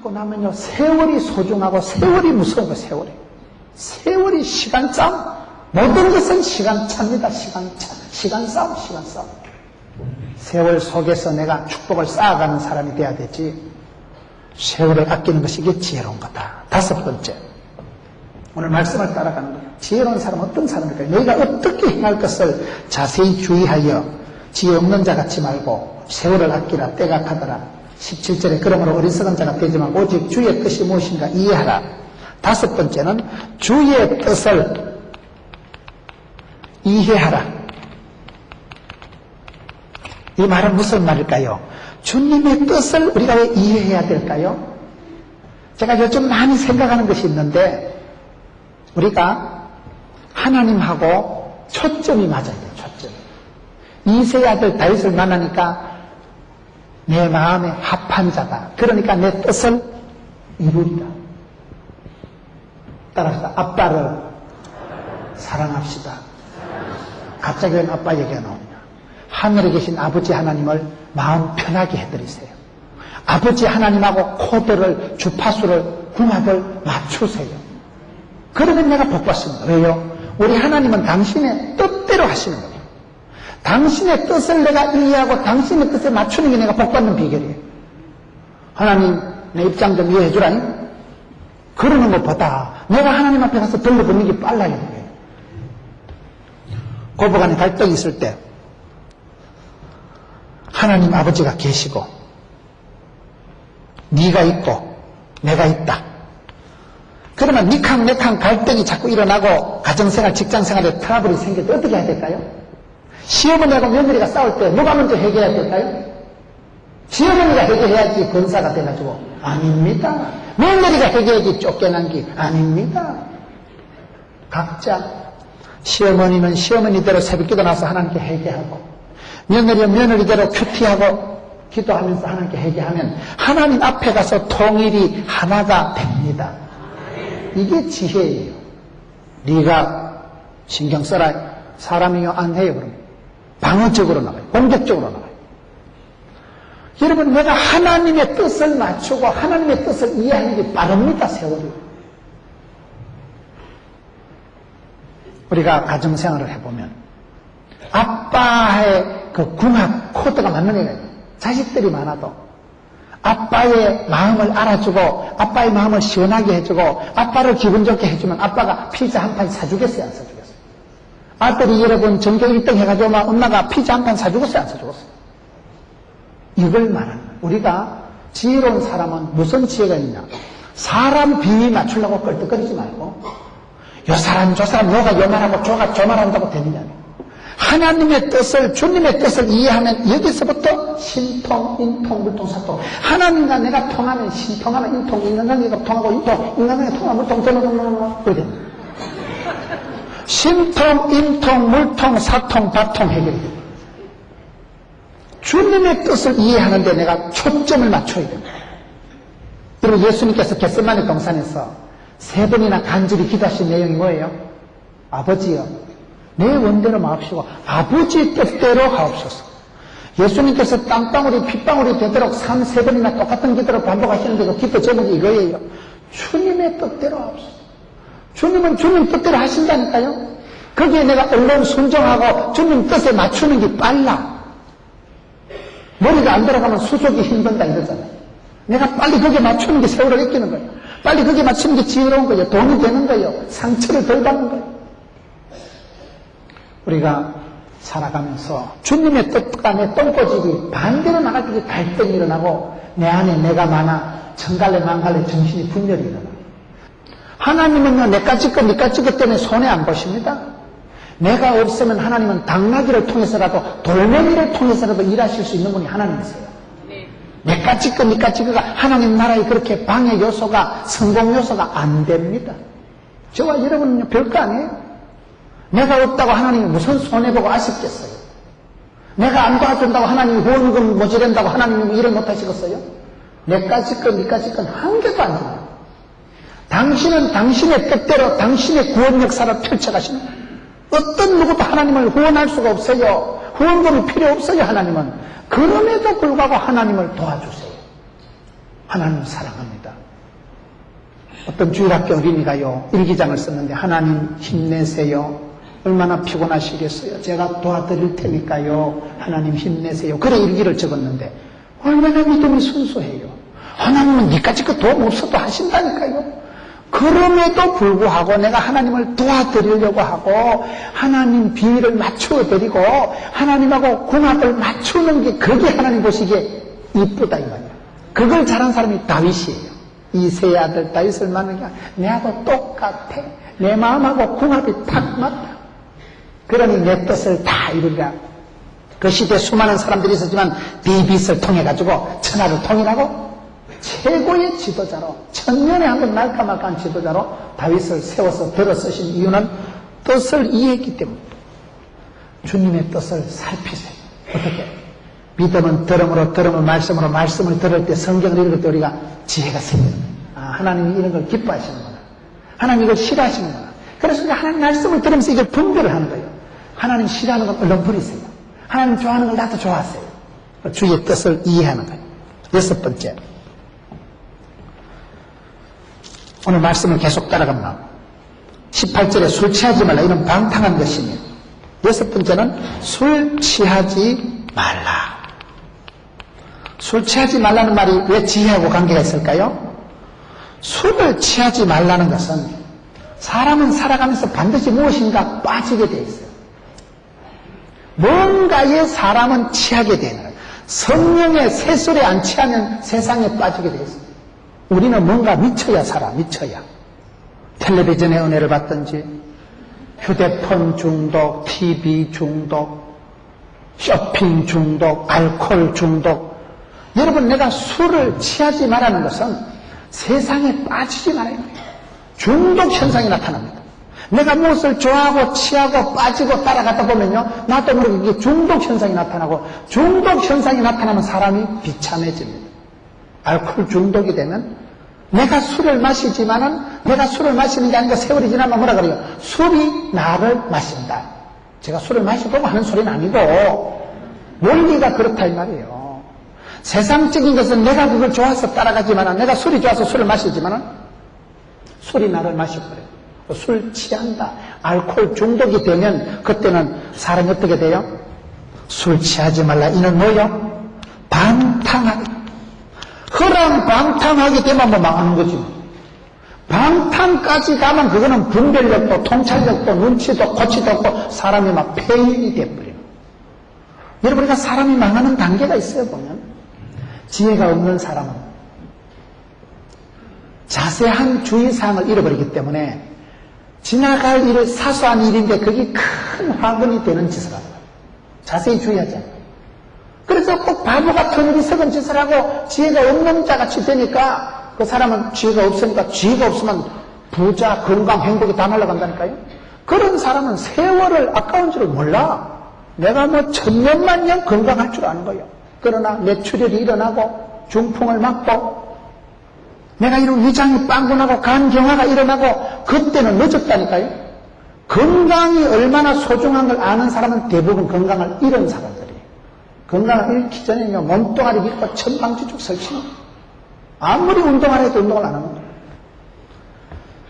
그러고 나면요, 세월이 소중하고 세월이 무서운 거예요. 세월이 시간 싸움. 모든 것은 시간 차입니다. 시간 차. 시간 싸움. 세월 속에서 내가 축복을 쌓아가는 사람이 돼야 되지. 세월을 아끼는 것이 이게 지혜로운 거다. 5번째. 오늘 말씀을 따라가는 거예요. 지혜로운 사람은 어떤 사람일까요? 너희가 어떻게 행할 것을 자세히 주의하여 지혜 없는 자 같지 말고 세월을 아끼라. 때가 가더라. 17절에 그러므로 어리석은 자가 되지 말고 오직 주의 뜻이 무엇인가 이해하라. 5번째는 주의 뜻을 이해하라. 이 말은 무슨 말일까요? 주님의 뜻을 우리가 왜 이해해야 될까요? 제가 요즘 많이 생각하는 것이 있는데 우리가 하나님하고 초점이 맞아야 돼요. 초점. 이세의 아들 다윗을 만나니까 내 마음에 합한 자다. 그러니까 내 뜻을 이루리라. 따라합시다. 아빠를 사랑합시다. 갑자기 웬 아빠 얘기가 나오냐. 하늘에 계신 아버지 하나님을 마음 편하게 해드리세요. 아버지 하나님하고 코드를, 주파수를, 궁합을 맞추세요. 그러면 내가 복 받습니다. 왜요? 우리 하나님은 당신의 뜻대로 하시는 거예요. 당신의 뜻을 내가 이해하고 당신의 뜻에 맞추는 게 내가 복 받는 비결이에요. 하나님, 내 입장 좀 이해해 주라니? 그러는 것보다 내가 하나님 앞에 가서 들러붙는 게 빨라요. 고부간에 갈등이 있을 때 하나님 아버지가 계시고 네가 있고 내가 있다. 그러면 니캉내캉 갈등이 자꾸 일어나고 가정생활, 직장생활에 트러블이 생길 때 어떻게 해야 될까요? 시어머니하고 며느리가 싸울 때 누가 먼저 해결해야 될까요? 시어머니가 해결해야지 권사가 돼가지고. 아닙니다. 며느리가 해결해야지 쫓겨난 게 아닙니다. 각자 시어머니는 시어머니대로 새벽기도 나서 하나님께 회개하고 며느리는 며느리대로 큐티하고 기도하면서 하나님께 회개하면 하나님 앞에 가서 통일이 하나가 됩니다. 이게 지혜예요. 네가 신경 써라. 사람이요 안 해요. 그러면 방어적으로 나가요. 공격적으로 나가요. 여러분, 내가 하나님의 뜻을 맞추고 하나님의 뜻을 이해하는 게 빠릅니다. 세월이. 우리가 가정생활을 해보면 아빠의 그 궁합, 코드가 맞는 애가 있어요. 자식들이 많아도 아빠의 마음을 알아주고 아빠의 마음을 시원하게 해주고 아빠를 기분 좋게 해주면 아빠가 피자 한 판 사주겠어요? 안 사주겠어요? 아들이 여러분 전교 1등 해가지고 막 엄마가 피자 한 판 사주겠어요? 안 사주겠어요? 이걸 말하는 거예요. 우리가 지혜로운 사람은 무슨 지혜가 있냐? 사람 비위 맞추려고 껄떡거리지 말고 요 사람 저 사람 요가 요 말하고 저가 저 말한다고 되느냐. 하나님의 뜻을, 주님의 뜻을 이해하면 여기서부터 신통, 인통, 물통, 사통. 하나님과 내가 통하면 신통하면 인통, 인간관계가 통하고 인통, 인간관계가 통하면 물통, 저는 그렇게 됩니다. 신통, 인통, 물통, 사통, 바통 해결이 됩니다. 주님의 뜻을 이해하는데 내가 초점을 맞춰야 됩니다. 그리고 예수님께서 겟세마네 동산에서 3번이나 간절히 기도하신 내용이 뭐예요? 아버지여, 내 원대로 마옵시고 아버지 뜻대로 하옵소서. 예수님께서 땀방울이 핏방울이 되도록 3번이나 똑같은 기도를 반복하시는데 그 기도 제목이 이거예요. 주님의 뜻대로 하옵소서. 주님은 주님 뜻대로 하신다니까요. 거기에 내가 얼른 순종하고 주님 뜻에 맞추는 게 빨라. 머리가 안 들어가면 수속이 힘든다 이러잖아요. 내가 빨리 거기에 맞추는 게 세월을 느끼는 거예요. 빨리 거기에 맞추는 게 지혜로운 거예요. 돈이 되는 거예요. 상처를 덜 받는 거예요. 우리가 살아가면서 주님의 뜻과 내 똥꼬집이 반대로 나갈 때 갈등이 일어나고 내 안에 내가 많아 천갈래 만갈래 정신이 분열이 일어나. 하나님은요, 내까지 것 니까지 것 때문에 손해 안 보십니다. 내가 없으면 하나님은 당나귀를 통해서라도 돌멩이를 통해서라도 일하실 수 있는 분이 하나님이세요. 내까지 것 니까지 것가 하나님 나라에 그렇게 방해 요소가, 성공 요소가 안 됩니다. 저와 여러분은요, 별거 아니에요. 내가 없다고 하나님이 무슨 손해보고 아쉽겠어요? 내가 안 도와준다고 하나님이 후원금 모자란다고 하나님이 일을 못하시겠어요? 내까지 건, 니까지 건 한 개도 안 돼요. 당신은 당신의 뜻대로 당신의 구원 역사를 펼쳐가시는 거예요. 어떤 누구도 하나님을 후원할 수가 없어요. 후원금이 필요 없어요, 하나님은. 그럼에도 불구하고 하나님을 도와주세요. 하나님 사랑합니다. 어떤 주일학교 어린이가요, 일기장을 썼는데, 하나님 힘내세요. 얼마나 피곤하시겠어요. 제가 도와드릴 테니까요. 하나님 힘내세요. 그래 일기를 적었는데 얼마나 믿음이 순수해요. 하나님은 니까짓 거 도움 없어도 하신다니까요. 그럼에도 불구하고 내가 하나님을 도와드리려고 하고 하나님 비위를 맞추어드리고 하나님하고 궁합을 맞추는 게 그게 하나님 보시기에 이쁘다 이 말이야. 그걸 잘한 사람이 다윗이에요. 이 세 아들 다윗을 만난 게 내하고 똑같아. 내 마음하고 궁합이 딱 맞다. 그러니 내 뜻을 다 이루리라. 그 시대에 수많은 사람들이 있었지만 데이빗을 통해 가지고 천하를 통일하고 최고의 지도자로, 천년에 한 번 날까 말까한 지도자로 다윗을 세워서 들어 쓰신 이유는 뜻을 이해했기 때문에. 주님의 뜻을 살피세요. 어떻게? 믿음은 들음으로, 들음은 말씀으로, 말씀을 들을 때, 성경을 읽을 때 우리가 지혜가 생겨요. 아, 하나님이 이런 걸 기뻐하시는구나. 하나님 이걸 싫어하시는구나. 그래서 우리가 하나님 말씀을 들으면서 이걸 분별을 하는 거예요. 하나님 싫어하는 건 얼른 버리세요. 하나님 좋아하는 걸 나도 좋아하세요. 주의 뜻을 이해하는 거예요. 여섯 번째. 오늘 말씀을 계속 따라가면 18절에 술 취하지 말라. 이런 방탕한 것이며, 여섯 번째는 술 취하지 말라. 술 취하지 말라는 말이 왜 지혜하고 관계가 있을까요? 술을 취하지 말라는 것은 사람은 살아가면서 반드시 무엇인가 빠지게 되어 있어요. 뭔가에 사람은 취하게 되는 거예요. 성령의 새술에 안 취하면 세상에 빠지게 되어 있어요. 우리는 뭔가 미쳐야 살아, 미쳐야. 텔레비전의 은혜를 받든지, 휴대폰 중독, TV 중독, 쇼핑 중독, 알코올 중독. 여러분, 내가 술을 취하지 말라는 것은 세상에 빠지지 말아야 돼요. 중독 현상이 나타납니다. 내가 무엇을 좋아하고 취하고 빠지고 따라가다 보면요, 나도 모르게 이게 중독 현상이 나타나고, 중독 현상이 나타나면 사람이 비참해집니다. 알코올 중독이 되면 내가 술을 마시지만은 내가 술을 마시는 게 아니고 세월이 지나면 뭐라 그래요? 술이 나를 마신다. 제가 술을 마시고 하는 소리는 아니고 원리가 그렇다 이 말이에요. 세상적인 것은 내가 그걸 좋아서 따라가지만은, 내가 술이 좋아서 술을 마시지만은 술이 나를 마셔버려요. 술 취한다. 알코올 중독이 되면 그때는 사람이 어떻게 돼요? 술 취하지 말라. 이는 뭐요? 방탕하게. 허랑방탕하게 되면 뭐 망하는 거지. 방탕까지 가면 그거는 분별력도 통찰력도 눈치도 고치도 없고 사람이 막 폐인이 돼버려요. 여러분, 우리가 사람이 망하는 단계가 있어요. 보면 지혜가 없는 사람은 자세한 주의사항을 잃어버리기 때문에 지나갈 일을, 사소한 일인데 그게 큰 화근이 되는 짓을 하는 거예요. 자세히 주의하지 않아요. 그래서 꼭 바보 같은 어리석은 짓을 하고 지혜가 없는 자같이 되니까 그 사람은 지혜가 없으니까, 지혜가 없으면 부자, 건강, 행복이 다 날아간다니까요. 그런 사람은 세월을 아까운 줄을 몰라. 내가 뭐 1000년만년 건강할 줄 아는 거예요. 그러나 뇌출혈이 일어나고 중풍을 맞고 내가 이런 위장이 빵분하고 간경화가 일어나고 그때는 늦었다니까요. 건강이 얼마나 소중한 걸 아는 사람은 대부분 건강을 잃은 사람들이에요. 건강을 잃기 전에는요, 몸뚱아리 믿고 천방지축 설치는 아무리 운동을 해도 운동을 안 하는 거예요.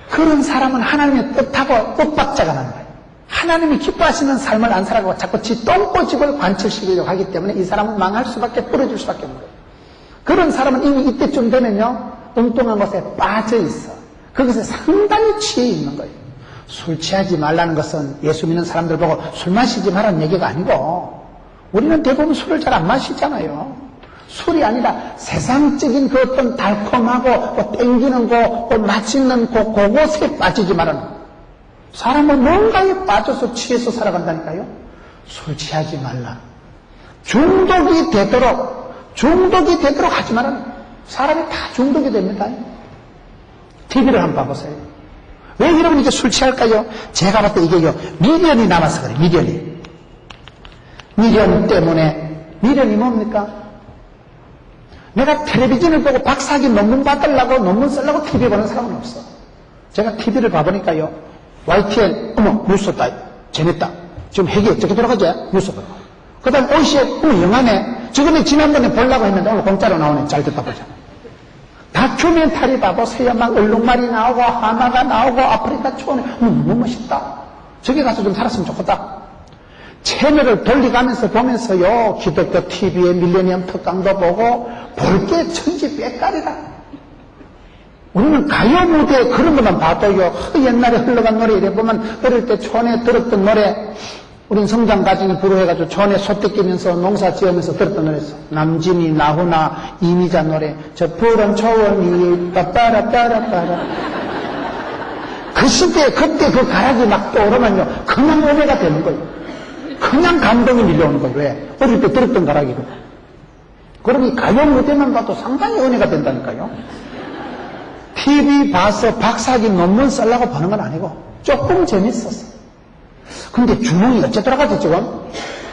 그런 사람은 하나님의 뜻하고 뜻박자가 나는 거예요. 하나님이 기뻐하시는 삶을 안 살아가고 자꾸 지 똥꼬집을 관철시키려고 하기 때문에 이 사람은 망할 수밖에, 부러질 수밖에 없는 거예요. 그런 사람은 이미 이때쯤 되면요, 엉뚱한 것에 빠져 있어. 그것에 상당히 취해 있는 거예요. 술 취하지 말라는 것은 예수 믿는 사람들 보고 술 마시지 말라는 얘기가 아니고, 우리는 대부분 술을 잘 안 마시잖아요. 술이 아니라 세상적인 그 어떤 달콤하고 또 땡기는 거, 또 맛있는 거, 그것에 빠지지 말라는 거예요. 사람은 뭔가에 빠져서 취해서 살아간다니까요. 술 취하지 말라. 중독이 되도록 하지 말라는 거예요. 사람이 다 중독이 됩니다. TV를 한번 봐보세요. 왜 여러분 이렇게 술 취할까요? 제가 봤을 때 이게요, 미련이 남아서 그래요. 미련 때문에. 미련이 뭡니까? 내가 텔레비전을 보고 박사학위 논문 받으려고, 논문 쓰려고 TV 보는 사람은 없어. 제가 TV를 봐보니까요, YTN, 어머, 뉴스 다 재밌다. 지금 핵이 어떻게 돌아가지? 뉴스 보고. 그 다음 OCN, 어머, 영화네. 저번에 지난번에 보려고 했는데 오늘 공짜로 나오네. 잘 듣다 보자. 다큐멘터리 봐보세요. 막 얼룩말이 나오고 하마가 나오고 아프리카 초원에 너무 멋있다. 저기 가서 좀 살았으면 좋겠다. 채널을 돌려가면서 보면서요, 기독교 TV에 밀레니엄 특강도 보고 볼 게 천지백갈이다. 우리는 가요 무대 그런 것만 봐도요, 옛날에 흘러간 노래 이래 보면 어릴 때 촌에 들었던 노래, 우린 성장 과정이 불우해가지고 촌에 소 뜯기면서 농사 지으면서 들었던 노래였어. 남진이, 나훈아, 이미자 노래. 저 푸른 초원이 빠빠라빠라빠라. 그 시대에 그때 그 가락이 막 떠오르면요, 그냥 은혜가 되는 거예요. 그냥 감동이 밀려오는 거예요. 왜? 어릴 때 들었던 가락이고. 그러니 가요 무대만 봐도 상당히 은혜가 된다니까요. TV 봐서 박사학위 논문 쓰려고 보는 건 아니고 조금 재밌었어. 근데 주몽이 어째 들어가지 지금?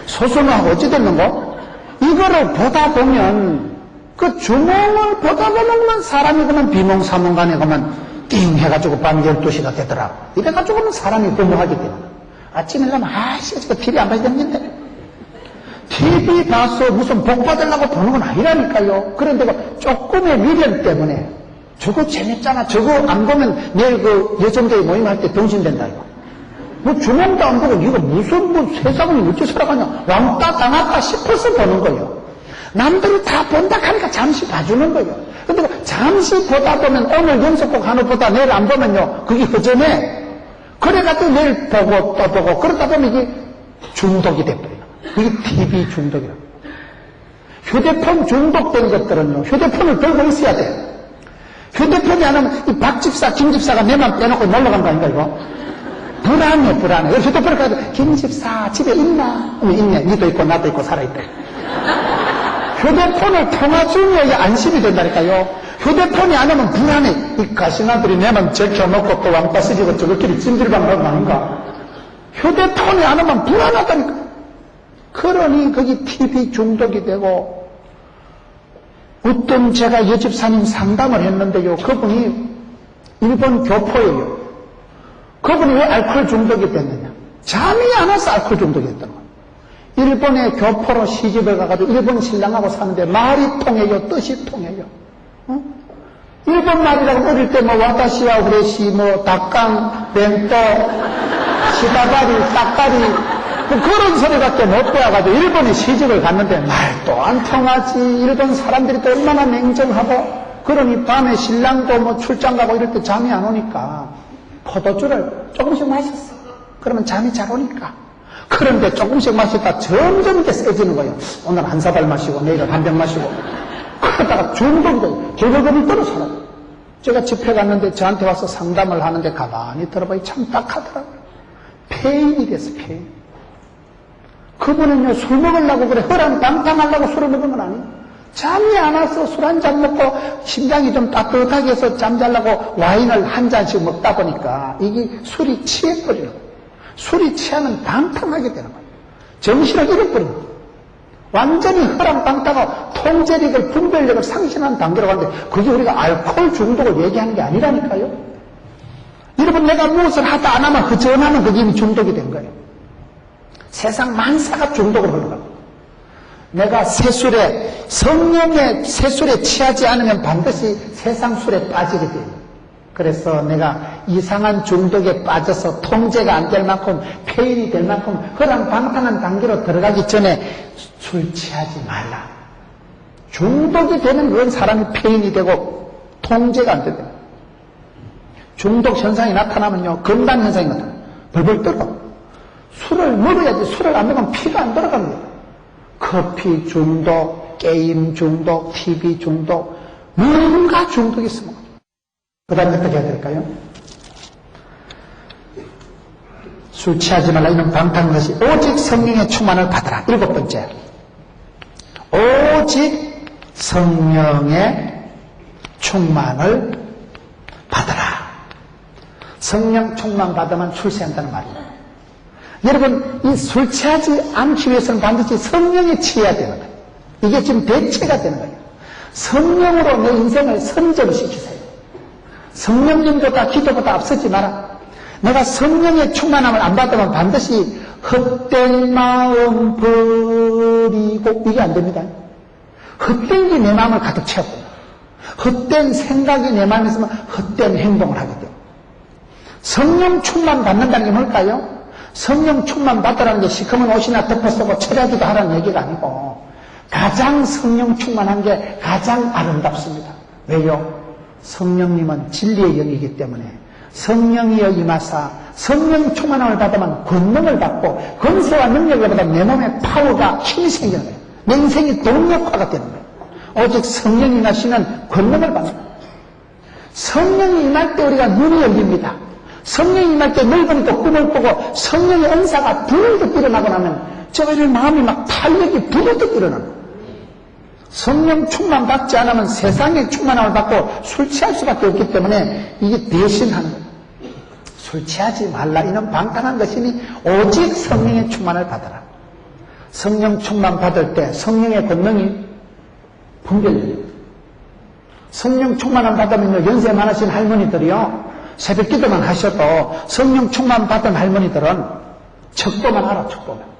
소수노하고 어째 됐는고? 이거를 보다 보면 그 주몽을 보다 보면 사람이 그만 비몽사몽간에 그만 띵 해가지고 밤 12시가 되더라. 이래가지고는 사람이 부모하게 되는 거야. 아침에 일어나면 아씨 지금 TV 안 봐야 되는데 TV 봐서 무슨 복 받으려고 보는 건 아니라니까요. 그런데 그 조금의 미련 때문에 저거 재밌잖아. 저거 안 보면 내일 그 여성대회 모임할 때 병신된다 이거. 뭐 주몽도 안 보고 이거 무슨 뭐 세상을 어찌 살아가냐. 왕따 당할까 싶어서 보는 거예요. 남들이 다 본다 하니까 잠시 봐주는 거예요. 근데 잠시 보다 보면 오늘 연속곡 하나 보다 내일 안 보면요. 그게 허전해. 그래가지고 내일 보고 또 보고 그러다 보면 이게 중독이 돼버려요. 이게 TV 중독이라고. 휴대폰 중독된 것들은요. 휴대폰을 들고 있어야 돼. 휴대폰이 안 하면 이 박집사, 김집사가 내만 빼놓고 놀러간 거 아닌가 이거? 불안해. 그래서 휴대폰을 가지고 김집사 집에 있나? 있네. 니도 있고 나도 있고 살아있대. 휴대폰을 통화 중이어야 안심이 된다니까요. 휴대폰이 안 하면 불안해. 이 가시나들이 내만 제껴놓고 또 왕따 쓰지고 저것끼리 찜질방 가고 아닌가? 휴대폰이 안 하면 불안하다니까. 그러니 거기 TV 중독이 되고 어떤 제가 여집사님 상담을 했는데요. 그분이 일본 교포예요. 그분이 왜 알코올 중독이 됐느냐? 잠이 안 와서 알코올 중독이 됐던 거예요. 일본의 교포로 시집을 가가지고 일본 신랑하고 사는데 말이 통해요, 뜻이 통해요. 어? 일본 말이라고 어릴 때 뭐 와타시와 후레시, 뭐 닭강, 벤또, 시다바리, 싹다리 뭐 그런 소리밖에 못 배워가지고 일본에 시집을 갔는데 말도 안 통하지. 일본 사람들이 또 얼마나 냉정하고 그러니 밤에 신랑도 뭐 출장 가고 이럴 때 잠이 안 오니까 포도주를 조금씩 마셨어. 그러면 잠이 잘 오니까. 그런데 조금씩 마시다 점점 이렇게 세지는 거예요. 오늘 한 사발 마시고 내일은 한 병 마시고 그러다가 중독이 돼요. 결국은 떨어져요. 제가 집회 갔는데 저한테 와서 상담을 하는데 가만히 들어보니 참 딱하더라고요. 폐인이 됐어. 폐인. 그분은요 술 먹으려고 그래 허랑방탕하려고 술을 먹은 건 아니에요. 잠이 안 와서 술 한 잔 먹고 심장이 좀 따뜻하게 해서 잠자려고 와인을 한 잔씩 먹다 보니까 이게 술이 취해버리는 거예요. 술이 취하면 방탕하게 되는 거예요. 정신을 잃어버리는 거예요. 완전히 허랑방탕하고 통제력을 분별력을 상실하는 단계로 가는데 그게 우리가 알코올 중독을 얘기하는 게 아니라니까요. 여러분 내가 무엇을 하다 안 하면 허전하면 그게 이미 중독이 된 거예요. 세상 만사가 중독을 흘러가고 내가 새술에 성령의 새술에 취하지 않으면 반드시 세상 술에 빠지게 돼요. 그래서 내가 이상한 중독에 빠져서 통제가 안 될 만큼 폐인이 될 만큼 허랑방탕한 단계로 들어가기 전에 술 취하지 말라. 중독이 되면 그건 사람이 폐인이 되고 통제가 안 된다. 중독 현상이 나타나면요 건강 현상이 나타나요. 벌벌 떨어. 술을 먹어야지. 술을 안 먹으면 피가 안 돌아갑니다. 커피 중독, 게임 중독, TV 중독, 뭔가 중독이 있습니다. 그 다음에 어떻게 해야 될까요? 술 취하지 말라. 이는 방탕한 것이 오직 성령의 충만을 받아라. 7번째. 오직 성령의 충만을 받아라. 성령 충만 받으면 출세한다는 말이에요. 여러분, 이 술 취하지 않기 위해서는 반드시 성령에 취해야 되는 거예요. 이게 지금 대체가 되는 거예요. 성령으로 내 인생을 선점시키세요. 성령님보다 기도보다 앞서지 마라. 내가 성령의 충만함을 안 받으면 반드시 헛된 마음 버리고 이게 안 됩니다. 헛된 게 내 마음을 가득 채웠고 헛된 생각이 내 마음에 있으면 헛된 행동을 하게 돼요. 성령 충만 받는다는 게 뭘까요? 성령 충만 받으라는 게 시커먼 옷이나 덮어 쓰고 철야기도 하라는 얘기가 아니고 가장 성령 충만한 게 가장 아름답습니다. 왜요? 성령님은 진리의 영이기 때문에 성령이여 임하사 성령 충만함을 받으면 권능을 받고 권세와 능력을 받으면 내 몸에 파워가 힘이 생기는 거예요. 내 인생이 동력화가 되는 거예요. 오직 성령이 임하시는 권능을 받는 거예요. 성령이 임할 때 우리가 눈이 열립니다. 성령이 임할 때 넓은 또 꿈을 꾸고 성령의 은사가 부르듯 일어나고 나면 저희의 마음이 막 탄력이 부르듯 일어나는 거예요. 성령 충만 받지 않으면 세상의 충만함을 받고 술 취할 수밖에 없기 때문에 이게 대신하는 거예요. 술 취하지 말라 이는 방탕한 것이니 오직 성령의 충만을 받아라. 성령 충만 받을 때 성령의 권능이 분별돼요. 성령 충만함 받으면요, 연세 많으신 할머니들이요, 새벽 기도만 하셔도 성령 충만 받은 할머니들은 척도만 알아, 척도만.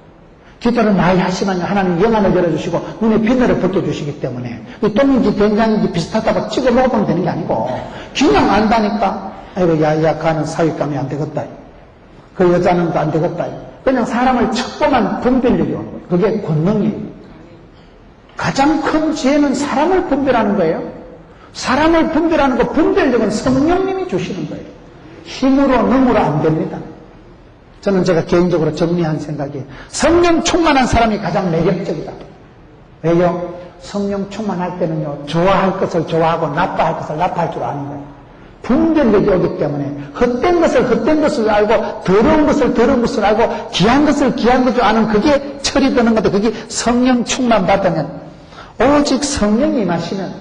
기도를 많이 하시면 하나님 영안을 열어주시고 눈에 빛을 벗겨주시기 때문에 똥인지 된장인지 비슷하다고 찍어 먹으면 되는 게 아니고 그냥 안다니까. 아이고 야야 가는 사윗감이 안 되겠다. 그 여자는 안 되겠다. 그냥 사람을 척도만 분별력이 오는 거예요. 그게 권능이에요. 가장 큰 지혜는 사람을 분별하는 거예요. 사람을 분별하는 거 분별력은 성령님이 주시는 거예요. 힘으로 능으로 안 됩니다. 저는 제가 개인적으로 정리한 생각이 성령 충만한 사람이 가장 매력적이다. 왜요? 성령 충만할 때는요, 좋아할 것을 좋아하고 나빠할 것을 나빠할 줄 아는 거예요. 분별력이 오기 때문에 헛된 것을 헛된 것을 알고 더러운 것을 더러운 것을 알고 귀한 것을 귀한 것을 아는 그게 철이 드는 건데 그게 성령 충만 받으면 오직 성령이 임하시면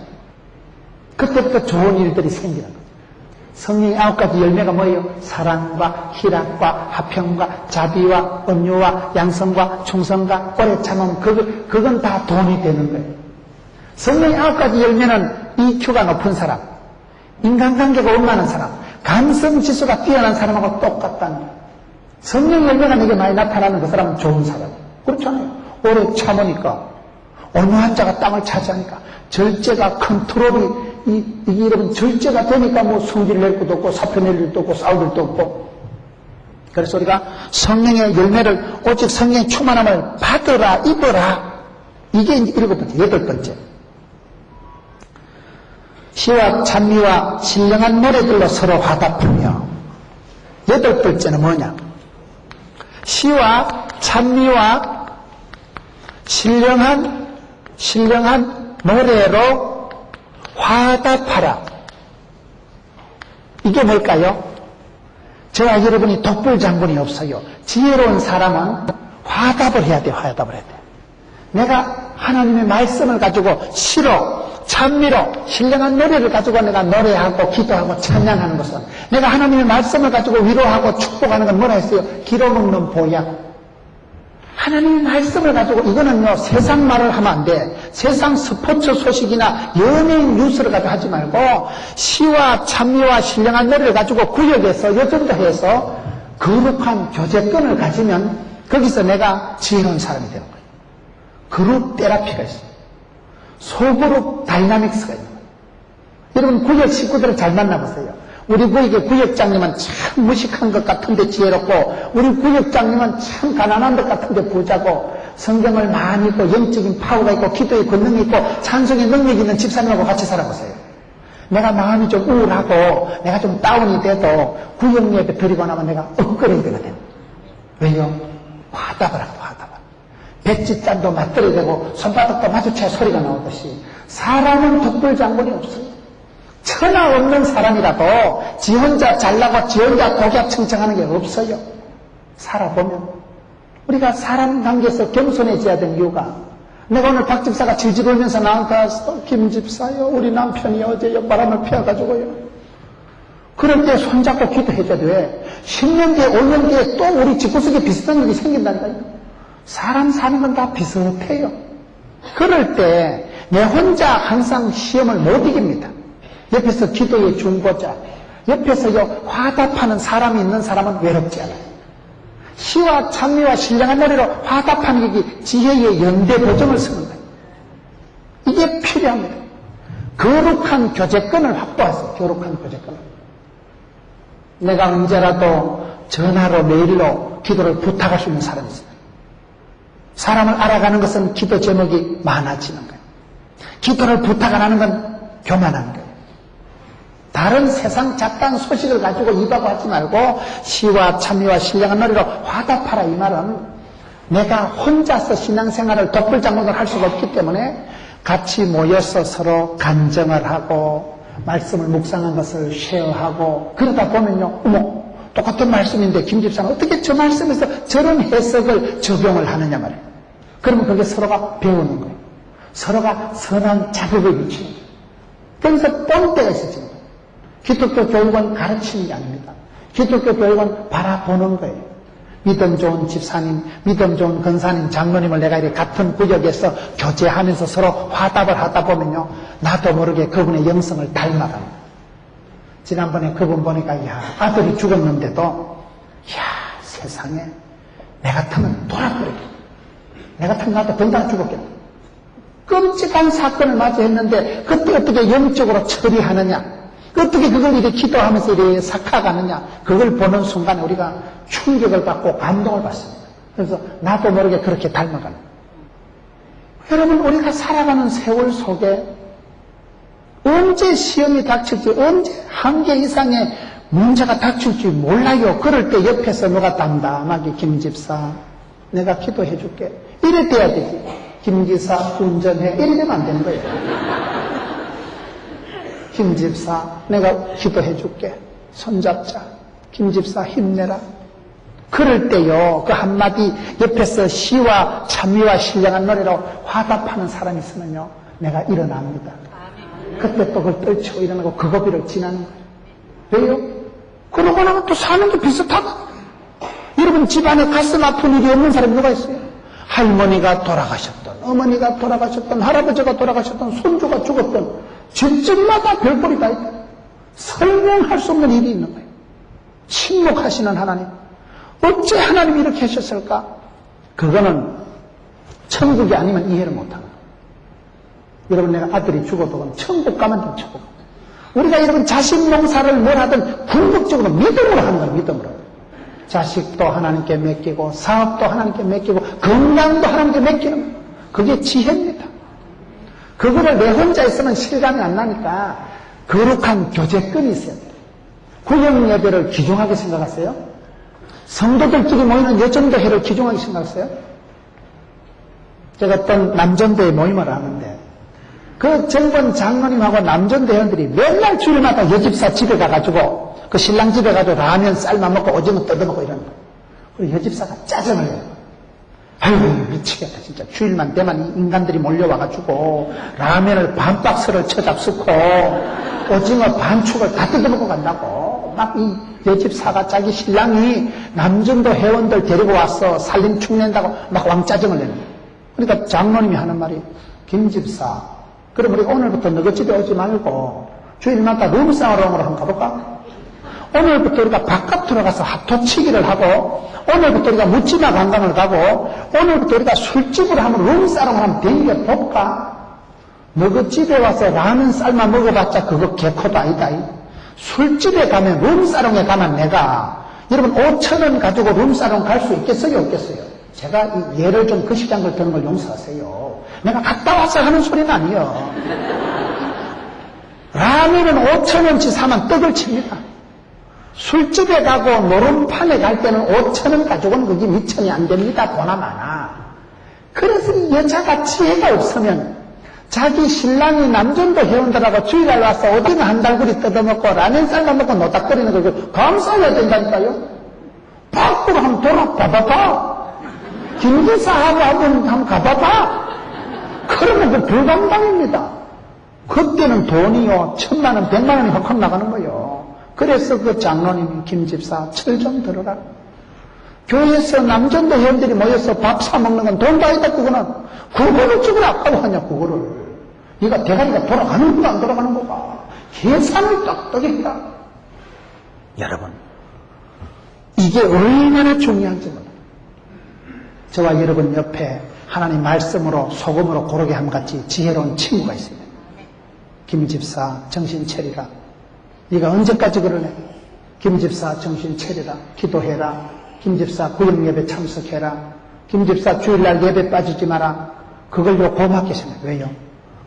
그때부터 좋은 일들이 생기는 거예요. 성령의 9가지 열매가 뭐예요? 사랑과 희락과 화평과 자비와 온유와 양성과 충성과 오래 참음, 그건 다 돈이 되는 거예요. 성령의 9가지 열매는 EQ가 높은 사람, 인간관계가 원만한 사람, 감성지수가 뛰어난 사람하고 똑같다는 거예요. 성령 열매가 내게 많이 나타나는 그 사람은 좋은 사람. 그렇잖아요. 오래 참으니까, 온유한 자가 땅을 차지하니까, 절제가 컨트롤이 이게 여러분 절제가 되니까 뭐 성질 낼 것도 없고 사표 낼 일도 없고 싸울 일도 없고. 그래서 우리가 성령의 열매를 오직 성령의 충만함을 받으라 입어라. 이게 이제 7번째, 8번째. 시와 찬미와 신령한 노래들로 서로 화답하며. 8번째는 뭐냐? 시와 찬미와 신령한 노래로 화답하라. 이게 뭘까요? 저와 여러분이 독불장군이 없어요. 지혜로운 사람은 화답을 해야 돼요. 화답을 해야 돼요. 내가 하나님의 말씀을 가지고 시로, 찬미로, 신령한 노래를 가지고 내가 노래하고 기도하고 찬양하는 것은 내가 하나님의 말씀을 가지고 위로하고 축복하는 건 뭐라 했어요? 기로 먹는 보약. 하나님의 말씀을 가지고 이거는요 세상 말을 하면 안 돼. 세상 스포츠 소식이나 연예인 뉴스를 가지고 하지 말고 시와 찬미와 신령한 노래를 가지고 구역에서 여전도해서 거룩한 교제권을 가지면 거기서 내가 지혜로운 사람이 되는 거예요. 그룹 테라피가 있어요. 소그룹 다이나믹스가 있는 거예요. 여러분 구역 식구들을 잘 만나보세요. 우리 구역의 구역장님은 참 무식한 것 같은데 지혜롭고 우리 구역장님은 참 가난한 것 같은데 부자고 성경을 많이 읽고 영적인 파워가 있고 기도의 권능이 있고 찬송의 능력이 있는 집사님하고 같이 살아보세요. 내가 마음이 좀 우울하고 내가 좀 다운이 돼도 구역 예배 드리고 나면 내가 엇거려야 되거든. 왜요? 화답을 하고 화답을. 백지짠도 맞들어야 되고 손바닥도 마주쳐야 소리가 나오듯이 사람은 독불장군이 없어요. 천하 없는 사람이라도 지 혼자 잘나고 지 혼자 독약청청하는 게 없어요. 살아보면 우리가 사람 관계에서 겸손해져야 되는 이유가 내가 오늘 박 집사가 질질 울면서 나한테 왔어. 김 집사요 우리 남편이 어제 옆바람을 피워가지고요. 그럴 때 손잡고 기도해줘야 돼. 10년 뒤에 5년 뒤에 또 우리 집구석에 비슷한 일이 생긴다니까요. 사람 사는 건 다 비슷해요. 그럴 때 내 혼자 항상 시험을 못 이깁니다. 옆에서 기도의 중보자, 옆에서요 화답하는 사람이 있는 사람은 외롭지 않아요. 시와 찬미와 신령한 노래로 화답하는 게 지혜의 연대 보정을 쓰는 거예요. 이게 필요합니다. 거룩한 교제권을 확보했어요. 거룩한 교제권을. 내가 언제라도 전화로 메일로 기도를 부탁할 수 있는 사람이 있어요. 사람을 알아가는 것은 기도 제목이 많아지는 거예요. 기도를 부탁 안 하는 건 교만한 거예요. 다른 세상 잡다한 소식을 가지고 입하고 하지 말고 시와 참미와 신령한 노래로 화답하라. 이 말은 내가 혼자서 신앙생활을 독불장군을 할 수가 없기 때문에 같이 모여서 서로 간증을 하고 말씀을 묵상한 것을 쉐어하고 그러다 보면요, 어머 똑같은 말씀인데 김 집사는 어떻게 저 말씀에서 저런 해석을 적용을 하느냐 말이에요. 그러면 그게 서로가 배우는 거예요. 서로가 선한 자극을 미치는 거예요. 그래서 뻔때가 있어지는 거예요. 기독교 교육은 가르치는 게 아닙니다. 기독교 교육은 바라보는 거예요. 믿음 좋은 집사님, 믿음 좋은 권사님, 장로님을 내가 이렇게 같은 구역에서 교제하면서 서로 화답을 하다 보면요, 나도 모르게 그분의 영성을 닮아갑니다. 지난번에 그분 보니까, 야, 아들이 죽었는데도, 야, 세상에, 내 같으면 돌아버리겠다. 내 같으면 나도 병다가 죽었겠다. 끔찍한 사건을 맞이했는데, 그때 어떻게 영적으로 처리하느냐, 어떻게 그걸 이렇게 기도하면서 이렇게 삭혀가느냐, 그걸 보는 순간에 우리가 충격을 받고 감동을 받습니다. 그래서 나도 모르게 그렇게 닮아가는 거예요. 여러분, 우리가 살아가는 세월 속에 언제 시험이 닥칠지, 언제 한계 이상의 문제가 닥칠지 몰라요. 그럴 때 옆에서 누가 담담하게 김 집사, 내가 기도해 줄게. 이래 돼야 되지. 김 집사 운전해. 이래 되면 안 되는 거예요. 김 집사, 내가 기도해 줄게. 손잡자. 김 집사 힘내라. 그럴 때요, 그 한마디 옆에서 시와 찬미와 신령한 노래로 화답하는 사람이 있으면요, 내가 일어납니다. 그때 또 그걸 떨치고 일어나고 그 고비를 지나는 거예요. 왜요? 그러고 나면 또 사는 게 비슷하다. 여러분 집안에 가슴 아픈 일이 없는 사람이 누가 있어요? 할머니가 돌아가셨던, 어머니가 돌아가셨던, 할아버지가 돌아가셨던, 손주가 죽었던, 집집마다 별꼴이 다 있다. 설명할 수 없는 일이 있는 거예요. 침묵하시는 하나님. 어째 하나님이 이렇게 하셨을까? 그거는 천국이 아니면 이해를 못합니다. 여러분, 내가 아들이 죽어도 그럼 천국 가면 돼, 천국. 우리가 여러분 자식 농사를 뭘 하든 궁극적으로 믿음으로 하는 거예요, 믿음으로. 자식도 하나님께 맡기고, 사업도 하나님께 맡기고, 건강도 하나님께 맡기는 거예요. 그게 지혜입니다. 그거를 내 혼자 있으면 실감이 안 나니까 거룩한 교제권이 있어야 돼요. 구역 예배를 귀중하게 생각하세요? 성도들끼리 모이는 여정도회를 귀중하게 생각하세요? 제가 어떤 남전도회 모임을 하는데 그 젊은 장로님하고 남전도 회원들이 맨날 주일마다 여집사 집에 가가지고 그 신랑 집에 가서 라면 삶아 먹고 오징어 뜯어먹고 이러는 거예요. 그리고 여집사가 짜증을 내요. 아유, 미치겠다, 진짜. 주일만 되면 이 인간들이 몰려와가지고, 라면을 반 박스를 쳐잡수고, 오징어 반축을 다 뜯어먹고 간다고. 막 이 여집사가 자기 신랑이 남전도 회원들 데리고 와서 살림 축낸다고 막 왕짜증을 내는 거예요. 그러니까 장로님이 하는 말이, 김 집사, 그럼 우리 오늘부터 너희 집에 오지 말고, 주일마다 룸사롱으로 한번 가볼까? 오늘부터 우리가 바깥으로 가서 핫도치기를 하고, 오늘부터 우리가 묻지마 관광을 가고, 오늘부터 우리가 술집으로 한번 룸사롱을 한번 댕겨볼까? 너그 집에 와서 라면 삶아 먹어봤자 그거 개코도 아니다. 술집에 가면 룸사롱에 가면 내가, 여러분 5,000원 가지고 룸사롱 갈 수 있겠어요? 없겠어요? 제가 이 예를 좀 그 시장을 드는 걸 용서하세요. 내가 갔다 와서 하는 소리는 아니에요. 라면은 5,000원치 사면 떡을 칩니다. 술집에 가고 노름판에 갈 때는 5,000원 가지고는 그게 2,000이 안 됩니다. 보나 마나. 그래서 이 여자가 지혜가 없으면 자기 신랑이 남전도 회원들하고 주일날 와서 오징어 한 달구리 뜯어먹고 라면 삶아먹고 노닥거리는 걸 감싸야 된다니까요. 밖으로 한번 돌아봐봐. 김기사하고 한번 가봐봐. 그러면 그 불감당입니다. 그때는 돈이요 1,000만 원, 100만 원이 헉헉 나가는 거예요. 그래서 그 장로님 김집사 철 좀 들어라. 교회에서 남전도 회원들이 모여서 밥 사 먹는 건 돈도 아니다. 그거는 그거를 죽을 아까워하냐. 그거를 네가 대가리가 돌아가는 거가 안 돌아가는 거가 계산을 똑똑히 해라. 여러분, 이게 얼마나 중요한지 몰라요. 저와 여러분 옆에 하나님 말씀으로 소금으로 고르게 함같이 지혜로운 친구가 있습니다. 김집사 정신 차리라. 네가 언제까지 그러네? 김집사 정신 차리라. 기도해라. 김집사 구역예배 참석해라. 김집사 주일날 예배 빠지지 마라. 그걸로 고맙게 생각해. 왜요?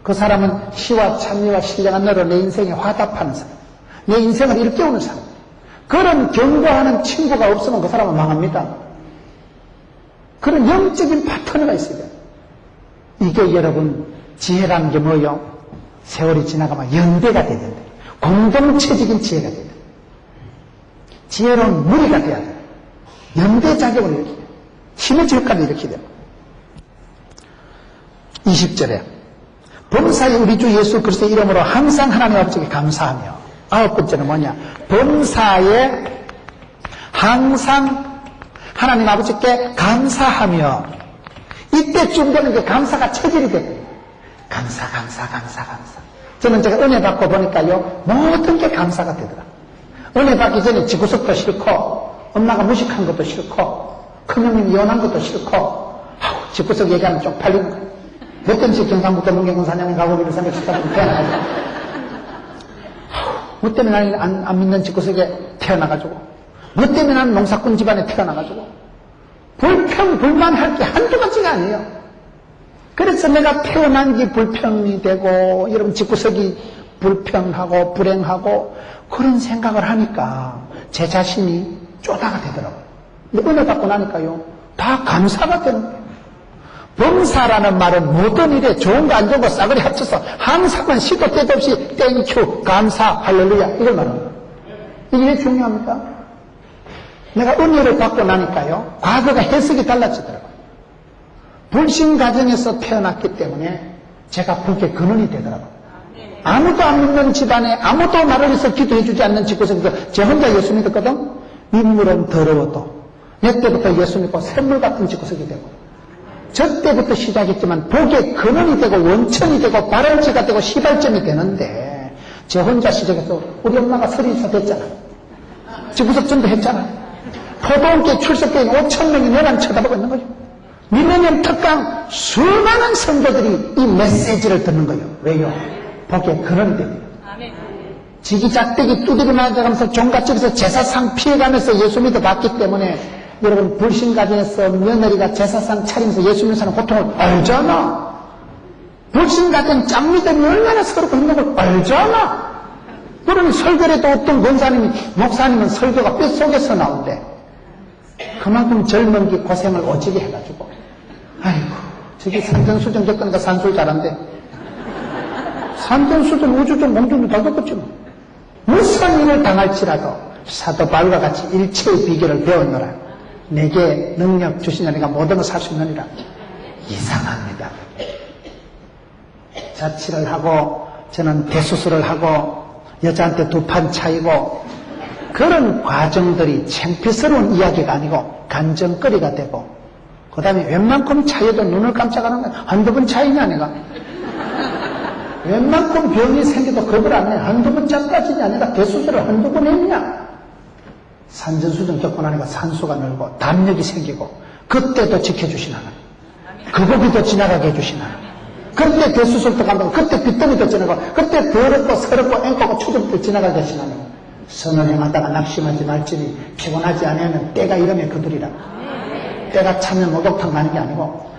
그 사람은 시와 찬미와 신령한 너로 내 인생에 화답하는 사람, 내 인생을 일깨우는 사람. 그런 경고하는 친구가 없으면 그 사람은 망합니다. 그런 영적인 파트너가 있어야 돼요. 이게 여러분 지혜라는 게 뭐예요? 세월이 지나가면 연대가 돼야 된다. 공동체적인 지혜가 돼야 돼요. 지혜로운 무리가 돼야 돼요. 연대작용을 일으켜야 돼요. 힘의 질까지 일으켜야 돼요. 20절에 범사에 우리 주 예수 그리스도의 이름으로 항상 하나님 아버지께 감사하며, 9번째는 뭐냐? 범사에 항상 하나님 아버지께 감사하며, 이때쯤 되는 게 감사가 체질이 돼요. 감사. 저는 제가 은혜 받고 보니까요, 모든 게 감사가 되더라. 은혜 받기 전에 지구석도 싫고, 엄마가 무식한 것도 싫고, 큰형님이 이혼한 것도 싫고, 집구석 얘기하면 좀 팔리는 거예요. 몇 번씩 경상북도 문경군 사냥에 가고 비를 314번 태어나가지고, 뭐 때문에 나는 안 믿는 집구석에 태어나가지고, 뭐 때문에 나는 농사꾼 집안에 태어나가지고, 불평불만할 게 한두 가지가 아니에요. 그래서 내가 태어난 게 불평이 되고, 여러분 집구석이 불평하고 불행하고 그런 생각을 하니까 제 자신이 쪼다가 되더라고요. 근데 은혜 받고 나니까요, 다 감사가 되는 거예요. 범사라는 말은 모든 일에 좋은 거 안 좋은 거 싸그리 합쳐서 항상은 시도 때도 없이 땡큐, 감사, 할렐루야 이걸 말합니다. 이게 왜 중요합니까? 내가 은혜를 받고 나니까요, 과거가 해석이 달라지더라고요. 불신 가정에서 태어났기 때문에 제가 복의 근원이 되더라고요. 아무도 안 믿는 집안에 아무도 나를 위해서 기도해주지 않는 집구석에서 제 혼자 예수 믿었거든. 민물은 더러워도 내 때부터 예수 믿고 샘물 같은 집구석이 되고, 저 때부터 시작했지만 복의 근원이 되고 원천이 되고 발원지가 되고 시발점이 되는데, 저 혼자 시작해서 우리 엄마가 30살 됐잖아. 집구석 전도했잖아. 포도원교회 출석교인 5,000명이 내만 쳐다보고 있는 거죠. 밀레니엄 특강 수많은 성도들이 이 메시지를 듣는 거예요. 왜요? 복의 근원이 됩니다. 지기작대기 두드려 맞아가면서 종갓집에서 제사상 피해가면서 예수 믿어 봤기 때문에, 여러분 불신 가정에서 며느리가 제사상 차리면서 예수 믿는 사람 고통을 알잖아. 불신 가정 짱 믿음이 얼마나 서럽고 힘든 걸 알잖아. 그러니 설교에도 어떤 권사님이, 목사님은 설교가 뼛속에서 나온대. 그만큼 젊은 게 고생을 오지게 해가지고, 아이고 저기 산전수전 겪으니까 산술 잘한대. 산전수전 우주전 공중도 다 겪었지 뭐. 무슨 일을 당할지라도 사도 바울과 같이 일체의 비결을 배웠노라. 내게 능력 주시냐, 내가 모든 걸 살 수 있느니라. 이상합니다. 자취를 하고 저는 대수술을 하고 여자한테 2판 차이고, 그런 과정들이 창피스러운 이야기가 아니고 간증거리가 되고, 그 다음에 웬만큼 차여도 눈을 깜짝하는 거야. 한두 번 차이냐 내가. 웬만큼 병이 생겨도 겁을 안 내. 한두 번 짜까지냐, 내가 대수술을 한두 번 했냐. 산전수전 겪고 나니까 산소가 늘고 담력이 생기고, 그때도 지켜주신 하나님, 그거비도 지나가게 해주신 하나님, 그때 대수술도 간다고, 그때 빚더미도 지나가고, 그때 더럽고 서럽고 앵꼬고 추접도 지나가게 하신 하나님, 선을 행하다가 낙심하지 말지니 피곤하지 않으면 때가 이러면 그들이라. 때가 차면 목욕탕 가는 게 아니고,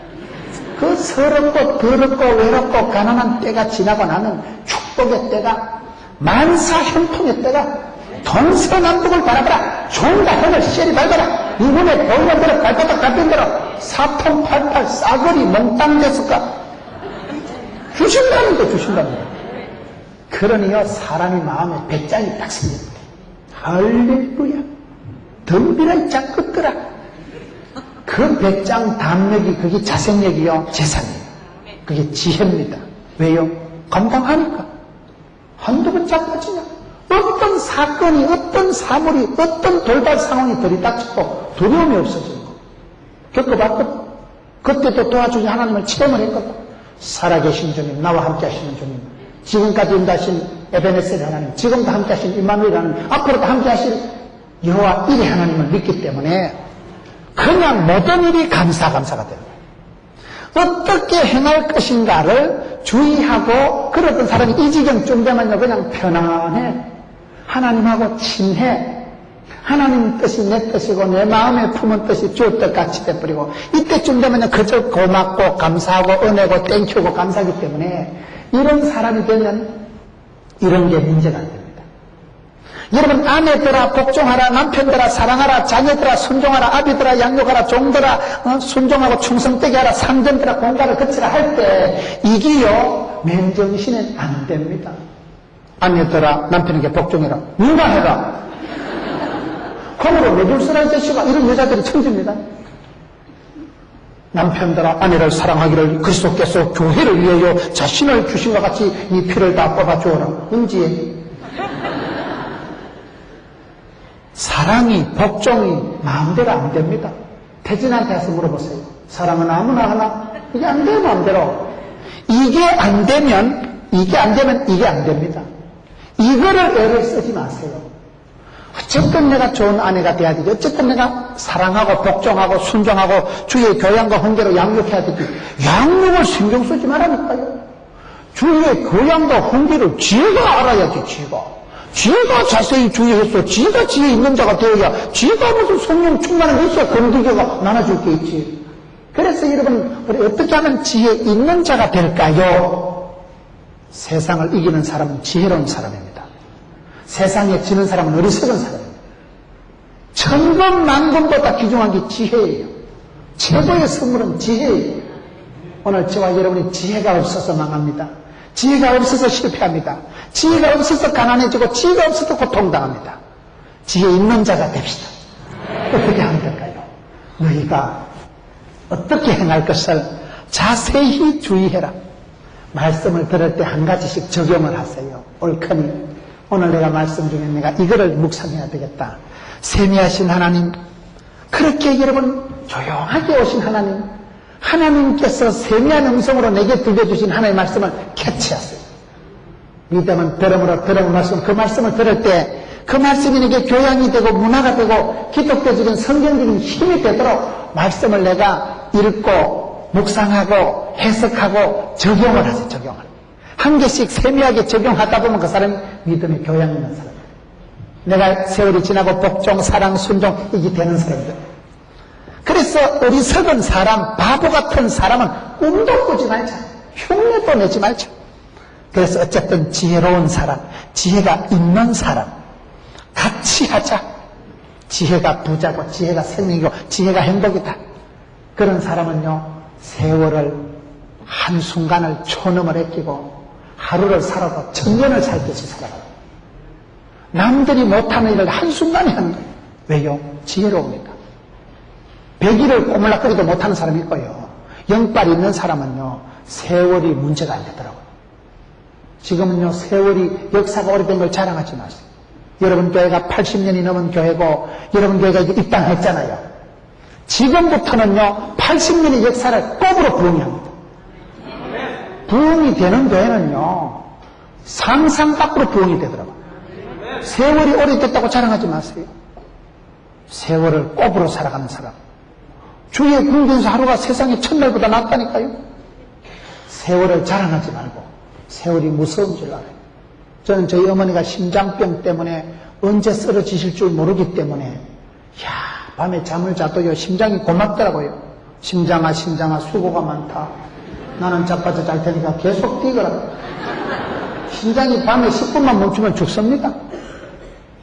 그 서럽고 더럽고 외롭고 가난한 때가 지나고 나면 축복의 때가, 만사형통의 때가, 동서남북을 바라봐라. 종과 행을 시절이 밟아라. 이분의 돌면대로 발바닥 밟힌 대로 사통팔팔 싸그리 몽땅 됐을까? 주신다는 거 주신다는 거. 그러니요, 사람이 마음에 배짱이 딱 생깁니다. 할렐루야. 덤비라 짝 끄끄라. 그 배짱 담력이, 그게 자생력이요, 재산이에요. 그게 지혜입니다. 왜요? 감당하니까. 한두 번 잡아지냐? 어떤 사건이, 어떤 사물이, 어떤 돌발 상황이 들이닥치고 두려움이 없어지는 거 겪어봤거든. 그때도 도와주신 하나님을 체험을 했거든. 살아계신 주님, 나와 함께 하시는 주님, 지금까지 인도하신 에베네셀 하나님, 지금도 함께 하신 임마누엘 하나님, 앞으로도 함께 하실 여호와 일의 하나님을 믿기 때문에 그냥 모든 일이 감사가 되는 거예요. 어떻게 행할 것인가를 주의하고 그러던 사람이 이 지경쯤 되면요 그냥 편안해. 하나님하고 친해. 하나님 뜻이 내 뜻이고 내 마음에 품은 뜻이 주 뜻같이 돼버리고 이때쯤 되면 그저 고맙고 감사하고 은혜고 땡큐고 감사하기 때문에 이런 사람이 되면 이런 게 문제가 안 됩니다. 여러분 아내들아 복종하라, 남편들아 사랑하라, 자녀들아 순종하라, 아비들아 양육하라, 종들아 순종하고 충성되게 하라, 상전들아 공가를 거치라 할 때 이게요 맨정신은 안 됩니다. 아내들아 남편에게 복종해라, 누가 해라. 콩으로 메둘스라는 제시가 이런 여자들이 천지입니다. 남편들아 아내를 사랑하기를 그리스도께서 교회를 위하여 자신을 주신 것 같이 이 피를 다 뽑아주어라. 은지에 사랑이 복종이 마음대로 안 됩니다. 태진한테 가서 물어보세요. 사랑은 아무나 하나? 이게 안 돼요 마음대로. 이게 안 되면 이게 안 됩니다. 이거를 애를 쓰지 마세요. 어쨌든 내가 좋은 아내가 돼야 되지. 어쨌든 내가 사랑하고 복종하고 순종하고 주의 교양과 훈계로 양육해야 되지. 양육을 신경 쓰지 말라니까요. 주의 교양과 훈계를 지가 알아야지. 지가 자세히 주의해서 지가 지혜 있는 자가 되어야 지가 무슨 성령 충만한 게 있어야 건드겨가 나눠줄 게 있지. 그래서 여러분 우리 어떻게 하면 지혜 있는 자가 될까요? 세상을 이기는 사람은 지혜로운 사람입니다. 세상에 지는 사람은 어리석은 사람입니다. 천금 만금보다 귀중한 게 지혜예요. 최고의 선물은 지혜예요. 오늘 저와 여러분이 지혜가 없어서 망합니다. 지혜가 없어서 실패합니다. 지혜가 없어서 가난해지고 지혜가 없어서 고통당합니다. 지혜 있는 자가 됩시다. 어떻게 하면 될까요? 너희가 어떻게 행할 것을 자세히 주의해라. 말씀을 들을 때 한 가지씩 적용을 하세요. 옳거니 오늘 내가 말씀 중에 내가 이거를 묵상해야 되겠다. 세미하신 하나님, 그렇게 여러분 조용하게 오신 하나님, 하나님께서 세미한 음성으로 내게 들려주신 하나님의 말씀을 캐치하세요. 믿음은 들음으로 들은 말씀, 그 말씀을 들을 때 그 말씀이 내게 교양이 되고 문화가 되고 기독교적인 성경적인 힘이 되도록 말씀을 내가 읽고 묵상하고 해석하고 적용을 하세요. 적용을. 한 개씩 세미하게 적용하다 보면 그 사람이 믿음의 교양 있는 사람이에요. 내가 세월이 지나고 복종, 사랑, 순종 이게 되는 사람들. 그래서 어리석은 사람, 바보 같은 사람은 꿈도 꾸지 말자. 흉내도 내지 말자. 그래서 어쨌든 지혜로운 사람, 지혜가 있는 사람 같이 하자. 지혜가 부자고 지혜가 생명이고 지혜가 행복이다. 그런 사람은요 세월을 한순간을 초넘을 아끼고 하루를 살아도 천년을 살 듯이 살아가요. 남들이 못하는 일을 한순간에 하는 거예요. 왜요? 지혜로웁니다. 100일을 꼬물락거리도 못하는 사람이 있고요. 영빨이 있는 사람은요 세월이 문제가 안 되더라고요. 지금은요 세월이 역사가 오래된 걸 자랑하지 마세요. 여러분 교회가 80년이 넘은 교회고 여러분 교회가 이제 입당했잖아요. 지금부터는요 80년의 역사를 꼽으로 부흥합니다. 부흥이 되는 교회는요 상상 밖으로 부흥이 되더라고요. 세월이 오래됐다고 자랑하지 마세요. 세월을 꼽으로 살아가는 사람, 주의 궁전에서 하루가 세상에 첫날보다 낫다니까요. 세월을 자랑하지 말고 세월이 무서운 줄 알아요. 저는 저희 어머니가 심장병 때문에 언제 쓰러지실 줄 모르기 때문에 밤에 잠을 자도요 심장이 고맙더라고요. 심장아 수고가 많다. 나는 자빠져 잘 테니까 계속 뛰거라. 심장이 밤에 10분만 멈추면 죽습니다.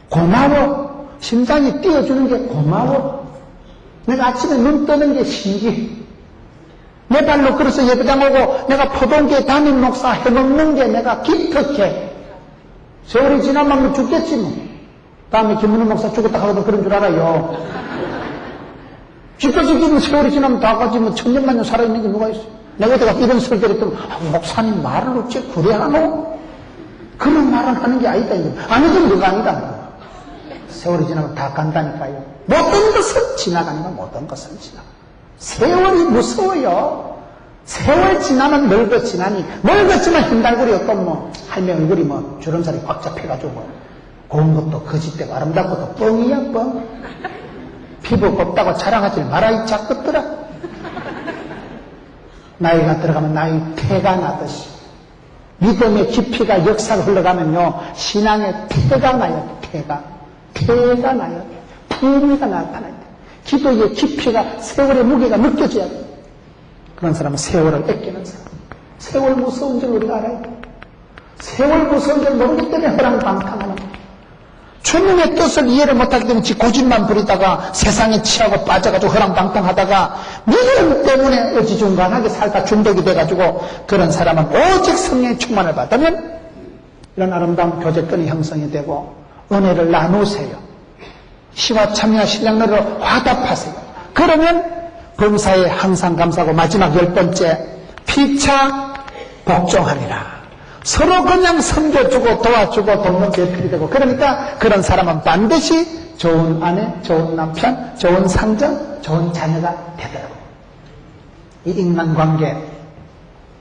고마워. 심장이 뛰어주는 게 고마워. 내가 아침에 눈 뜨는 게 신기해. 내 발로 걸어서 예배당 오고 내가 포동계 담임 목사 해먹는 게 내가 기특해. 세월이 지나면 죽겠지 뭐. 다음에 김문우 목사 죽었다 하고도 그런 줄 알아요. 죽겠지 세월이 지나면 다 가지 뭐 천년만년 살아있는 게 누가 있어. 내가 어디가 이런 설교를 했더니 목사님 말을 어째 그래 하노? 그런 말은 하는 게 아니다. 아니든 누가 아니다. 세월이 지나면 다 간다니까요. 모든 것은 지나가니까 모든 것은 지나가. 세월이 무서워요. 세월 지나면 늙어지나니 늙었지만 흰달구리 어떤 뭐 할매 얼굴이 뭐 주름살이 꽉 잡혀가지고 고운 것도 거짓되고 아름다운 것도 뻥이야 뻥. 피부 곱다고 자랑하지 마라 이 작것들아. 나이가 들어가면 나이 태가 나듯이 믿음의 깊이가 역사가 흘러가면요, 신앙의 태가 나요. 태가 나요. 품위가 나타나요. 기도의 깊이가, 세월의 무게가 느껴져야 돼요. 그런 사람은 세월을 아끼는 사람. 세월 무서운 줄 우리가 알아야 돼요. 세월 무서운 줄 모르기 때문에 허랑방탕하는 거예요. 주님의 뜻을 이해를 못하기 때문에 지 고집만 부리다가 세상에 취하고 빠져가지고 허랑방탕하다가 믿음 때문에 어지중간하게 살다 중독이 돼가지고, 그런 사람은 오직 성령의 충만을 받으면 이런 아름다운 교제권이 형성이 되고 은혜를 나누세요. 시와 참여와 신령노래로 화답하세요. 그러면 범사에 항상 감사하고, 마지막 10번째, 피차 복종하니라. 서로 그냥 섬겨주고 도와주고 돕는 배필이 되고, 그러니까 그런 사람은 반드시 좋은 아내, 좋은 남편, 좋은 상정, 좋은 자녀가 되더라고요. 이 인간관계,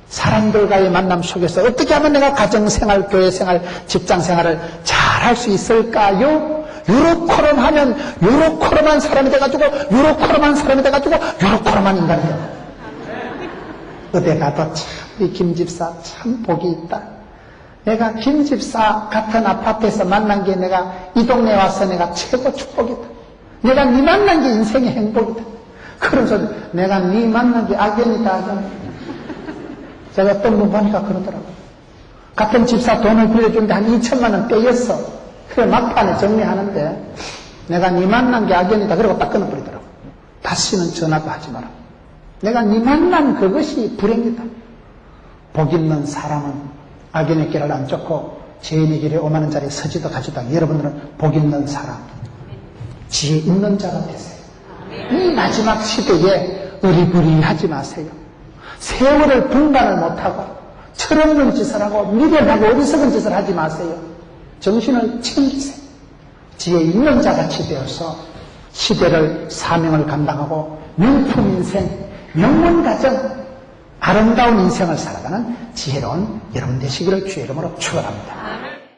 사람들과의 만남 속에서 어떻게 하면 내가 가정생활, 교회생활, 직장생활을 잘 할 수 있을까요? 유로코롬 하면 유로코롬한 사람이 돼가지고 유로코롬한 인간이 돼요. 어디 가도 참, 이 김집사 참 복이 있다. 내가 김집사 같은 아파트에서 만난 게 내가 이 동네에 와서 내가 최고 축복이다. 내가 네 만난 게 인생의 행복이다. 그런 소리. 내가 네 만난 게 악연이다. 제가 어떤 분 보니까 그러더라고요. 같은 집사 돈을 빌려주는데 한 2천만 원 떼였어. 그래 막판에 정리하는데 내가 네 만난 게 악연이다. 그러고 딱 끊어버리더라고요. 다시는 전화도 하지 마라. 내가 네 만난 그것이 불행이다. 복 있는 사람은 악연의 길을 안 쫓고 죄인의 길에 5만 원짜리 서지도 가지도 않고, 여러분들은 복 있는 사람, 지혜 있는 자가 되세요. 이 마지막 시대에 어리부리하지 마세요. 세월을 분간을 못하고 철없는 짓을 하고 미련하고 어리석은 짓을 하지 마세요. 정신을 챙기세요. 지혜 있는 자같이 되어서 시대를, 사명을 감당하고 명품 인생, 명문 가정, 아름다운 인생을 살아가는 지혜로운 여러분 되시기를 주의 이름으로 축원합니다.